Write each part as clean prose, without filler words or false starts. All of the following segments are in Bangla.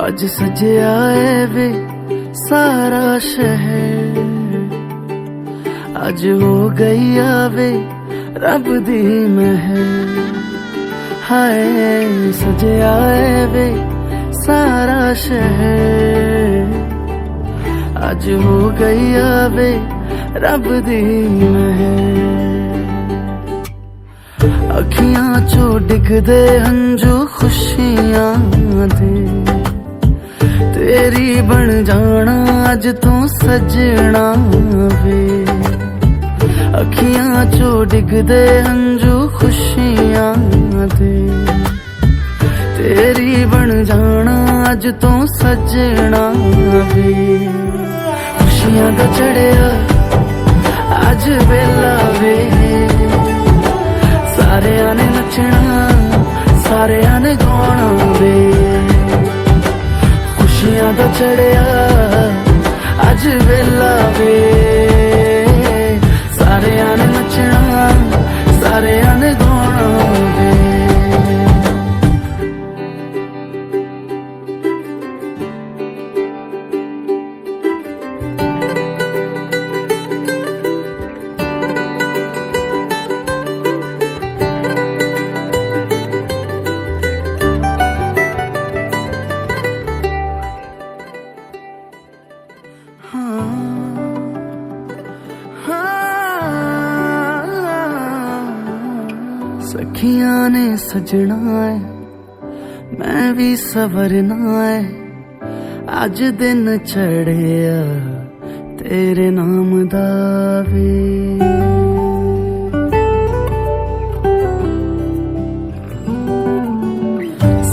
आज सजया है वे सारा शहर, आज हो गई आवे रब दी महर। हाय सजया है वे सारा शहर, आज हो गई आवे रब दी महर। अखियां चो डिगदे हंजू खुशियां दे, तेरी बन जाना अज तू सजना वे। अखियां चो डिगदे हंजू खुशियां दे, तेरी बन जाना अज तू सजना वे। खुशियां दा चढ़िया अज वेला वे, सारेयां ने नचना सारेयां ने गाना वे। खुशियां दा चढ़िया अज वेला वे, सारेयां ने नचना सारेयां ने गाना वे। सखियां ने सजना है मैं भी सवरना है, अज दिन चढ़िया तेरे नाम दा वे।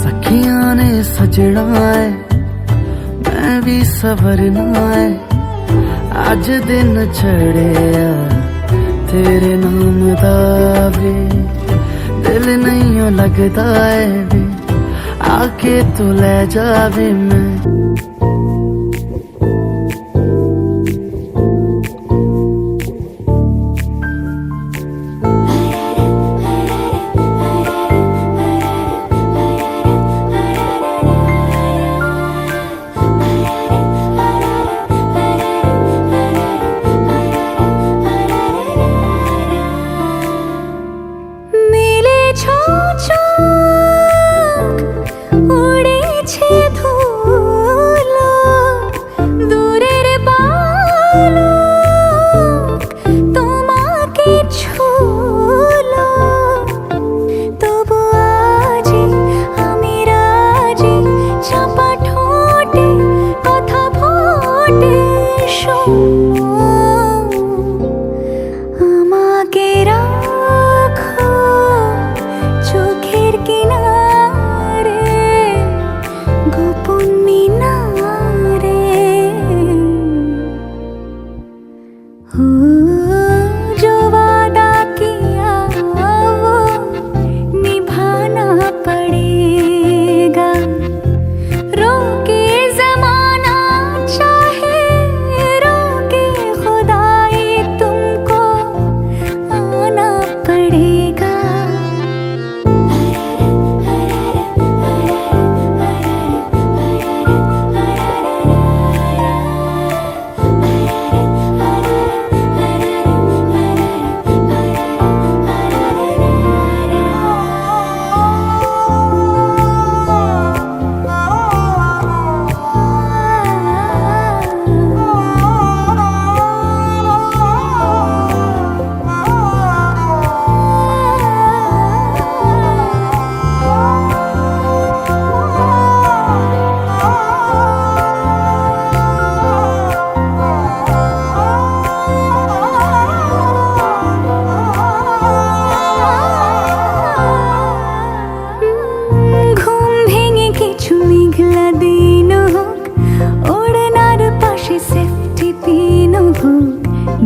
सखियां ने सजना है मैं भी सवरना है, अज दिन चढ़िया तेरे नाम दा वे। दिल नहीं लगता है वे, आके तू ले जावे मैं।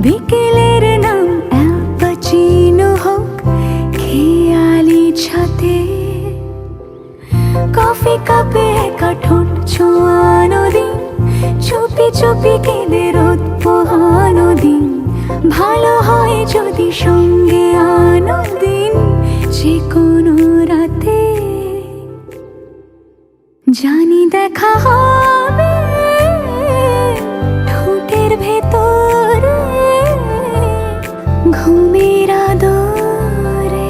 বিকেলের নাম অ্যালপাচিনো হোক, খেয়ালি ছাতে কফি কাপে একা ঠোঁট ছোঁয়ানো দিন, চুপি চুপি কেঁদে রোদ পোহানো দিন। ভালো হয় যদি সঙ্গে আনো দিন, যে কোনো রাতে জানি দেখা হয়। ঘুমের আদরে।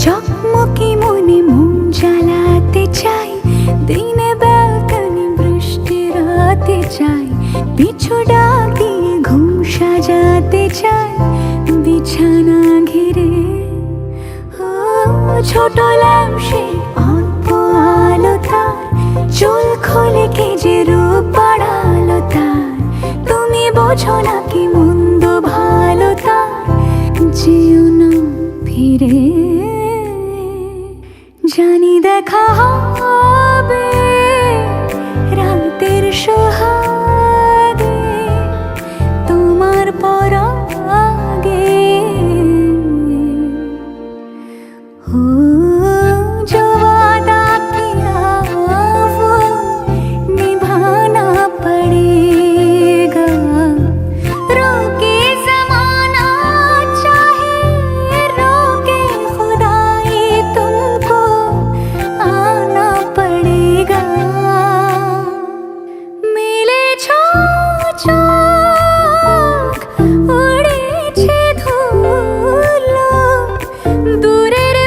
চকমকি মনে মন জ্বালাতে চাই, দিনে ব্যালকনি বৃষ্টি রাতে চাই, পিছু ডাক দিয়ে ঘুম সাজাতে চাই বিছানা ঘিরে। ও ছোট ল্যাম্পে অল্প আলো তার, চুল খোলে কে যে রূপ বাড়ালো তার, তুমি বোঝো না কি মন্দ ভালো তার, যেও না ফিরে। জানি দেখা হবে রাতের সোহাগে, তোমার পরাগে। ও जो वादा किया वो निभाना पड़ेगा, रोके ज़माना चाहे रोके खुदाई, तुमको आना पड़ेगा। मिले চোখ উড়েছে ধুলো, দূরের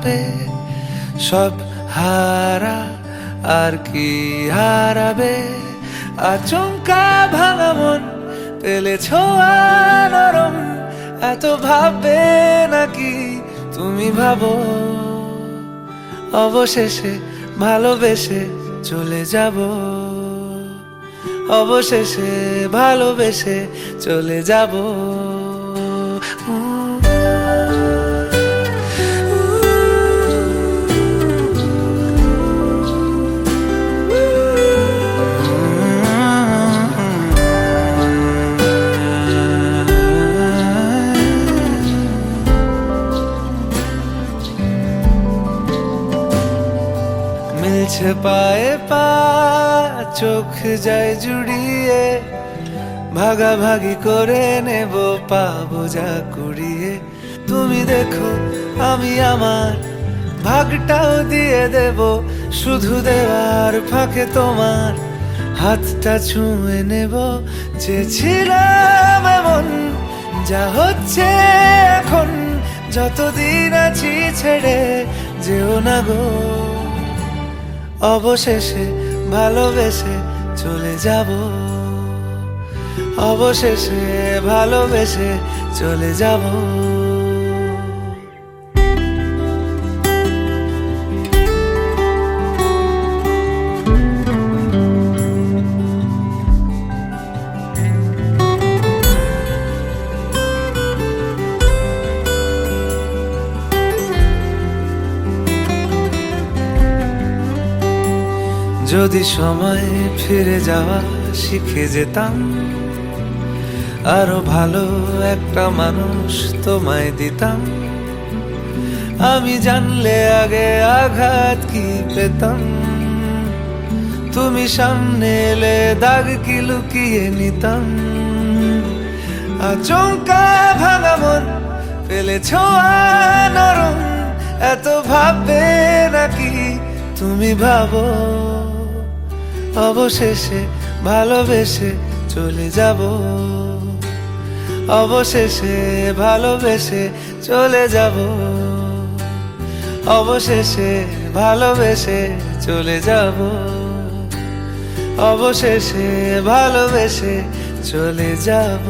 হারাবে, সব হারা আর কি হারাবে। আচমকা ভাঙা মন পেলে ছোঁয়া নরম, এত ভাববে নাকি তুমি ভাবো। অবশেষে ভালোবেসে চলে যাব, অবশেষে ভালোবেসে চলে যাব। মিলছে পায়ে পা, চোখ যায় জুড়িয়ে, ভাগাভাগি করে নেব পাবো যা কুড়িয়ে। তুমি দেখো আমি আমার ভাগটাও দিয়ে দেব, শুধু দেওয়ার ফাঁকে তোমার হাতটা ছুঁয়ে নেব। চেয়েছিলাম এমন, যা হচ্ছে এখন, যতদিন আছি ছেড়ে যেও না গো। অবশেষে ভালোবেসে চলে যাব, অবশেষে ভালোবেসে চলে যাব। যদি সময় ফিরে যাওয়া শিখে যেতাম, আরো ভালো একটা মানুষ তোমায় দিতাম। আমি জানলে আগে আঘাত কি পেতাম, তুমি সামনে এলে দাগ কি লুকিয়ে নিতাম। আচমকা ভাঙা মন পেলে ছোঁয়া নরম, এত ভাববে নাকি তুমি ভাবো। অবশেষে ভালোবেসে চলে যাব, অবশেষে ভালোবেসে চলে যাব, অবশেষে ভালোবেসে চলে যাব, অবশেষে ভালোবেসে চলে যাব।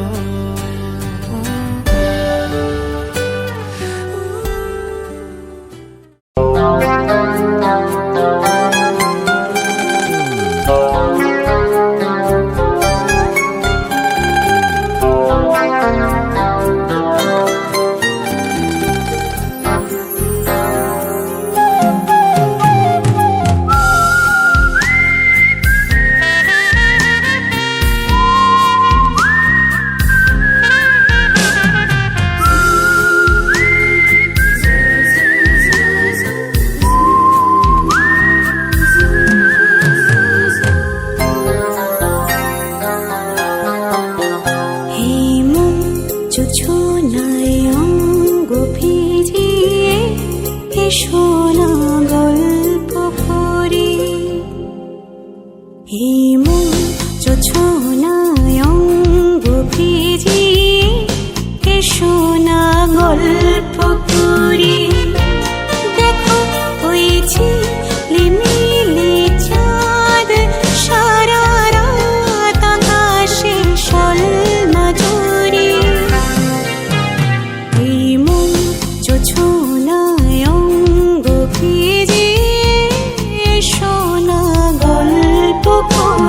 শোনা গল্প করি, এই মন জোছনায় অঙ্গ ভিজিয়ে শোনা গল্প করি। দেখো ওই ঝিলিমিলি চাঁদ সারা রাত আকাশে সলমা জড়ি, এই মন জোছনায় অঙ্গ ভিজিয়ে শোনা গল্প করি।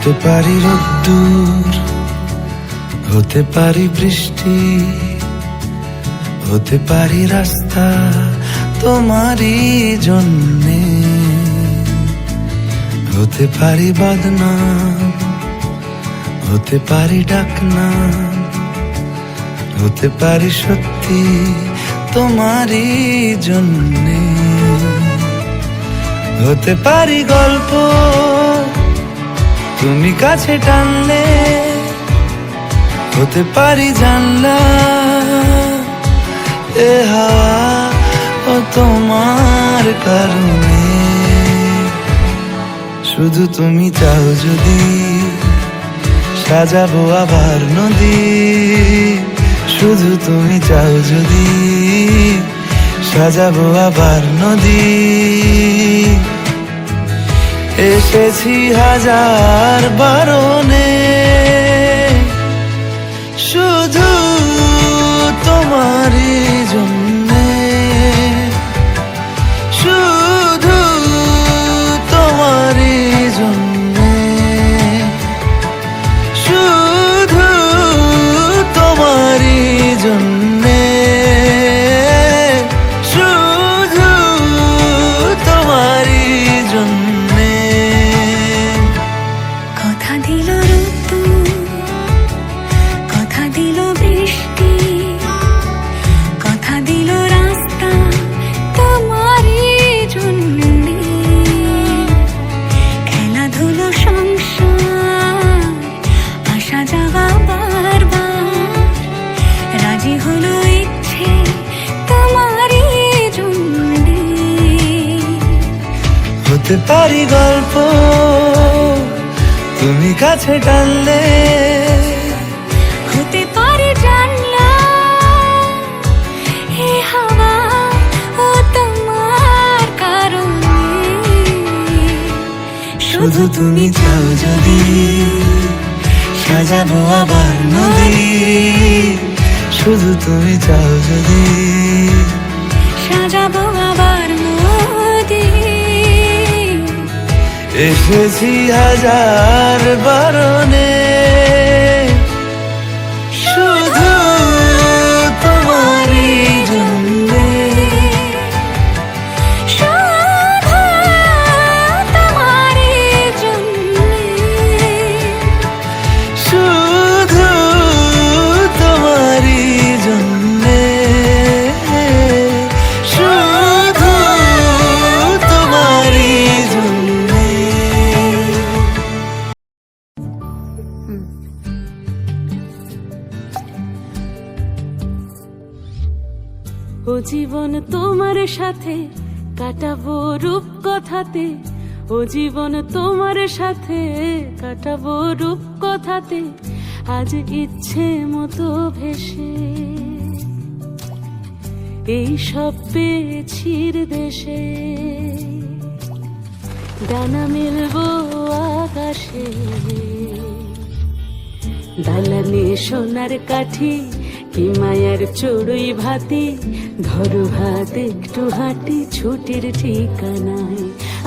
হতে পারি রোদ্দুর, হতে পারি বৃষ্টি, হতে পারি রাস্তা তোমারই জন্যে, হতে পারি বদনাম, হতে পারি ডাকনাম, হতে পারি সত্যি তোমারই জন্যে, হতে পারি গল্প তুমি কাছে টানলে, হতে পারি জানলা এ হাওয়া ও তোমার কারণে। শুধু তুমি চাও যদি সাজাবো আবার নদী, শুধু তুমি চাও যদি সাজাবো আবার নদী। এসেছি হাজার বারণে শুধু তোমারই জন্যে, শুধু তোমারই জন্যে, শুধু তোমারই জন্যে, শুধু তোমারই জন্যে। কথা দিল ঋতু, কথা দিল বৃষ্টি, কথা দিল রাস্তা তোমারই জন্যে, খেলাধুলো সংসার আসা যাওয়া বারবার, রাজি হলো ইচ্ছে তোমারই জন্যে। হতে পারি গল্প তুমি কাছে টানলে, হতে পারে জানলা এ হাওয়া ও তোমার কারণে। শুধু তুমি চাও যদি সাজাবো আবার নদী, শুধু তুমি চাও যদি সাজাবো আবার নদী। এসেছি হাজার বারণে শুধু তোমারই জন্যে, শুধু তোমারই জন্যে, শুধু তোমারই জন্যে, শুধু তোমারই জন্যে। ও জীবন তোমার সাথে কাটাবো রূপকথাতে, ও জীবন তোমার সাথে কাটাবো রূপকথাতে, আজ ইচ্ছে মতো ভেসে এই সব পেয়েছি দেশে, ডানা মেলবো আকাশে, দালানে সোনার কাঠি কি মায়ার চড়ুই ভাতি, ধরো হাত একটু হাঁটি ছুটির ঠিকানায়,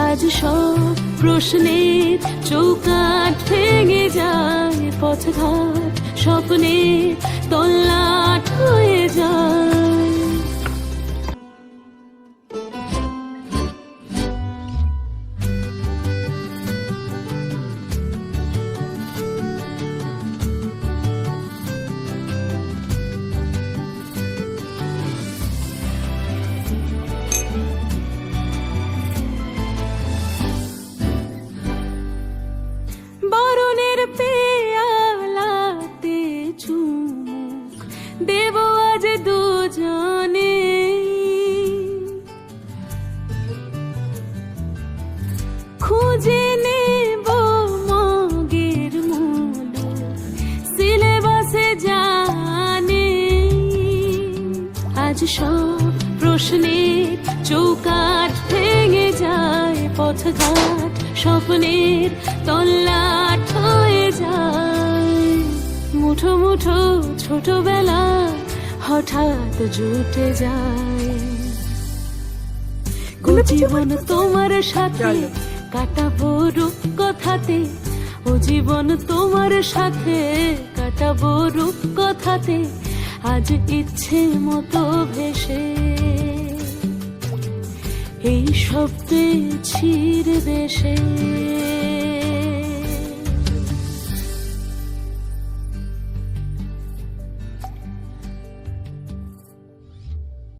আজ সব প্রশ্নের চৌকাঠ ভেঙে যায়, পথঘাট স্বপ্নের তল্লাট হয়ে যায়। বরণের পেয়ালাতে চুমুক দেব আজ দুজনে, খুঁজে নেব মগের মূল সিলেবাসে জানে, আজ সব প্রশ্নের চৌকাঠ ভেঙে যায়, পথঘাট স্বপ্নের তল্লাট হয়ে যায়, মুঠো মুঠো ছোটবেলা হঠাৎ জুটে যায়। জীবন তোমার সাথে কাটাবো রূপকথাতে, ও জীবন তোমার সাথে কাটাবো রূপ কথাতে, আজ ইচ্ছে মতো ভেসে এই সব পেয়েছির দেশে।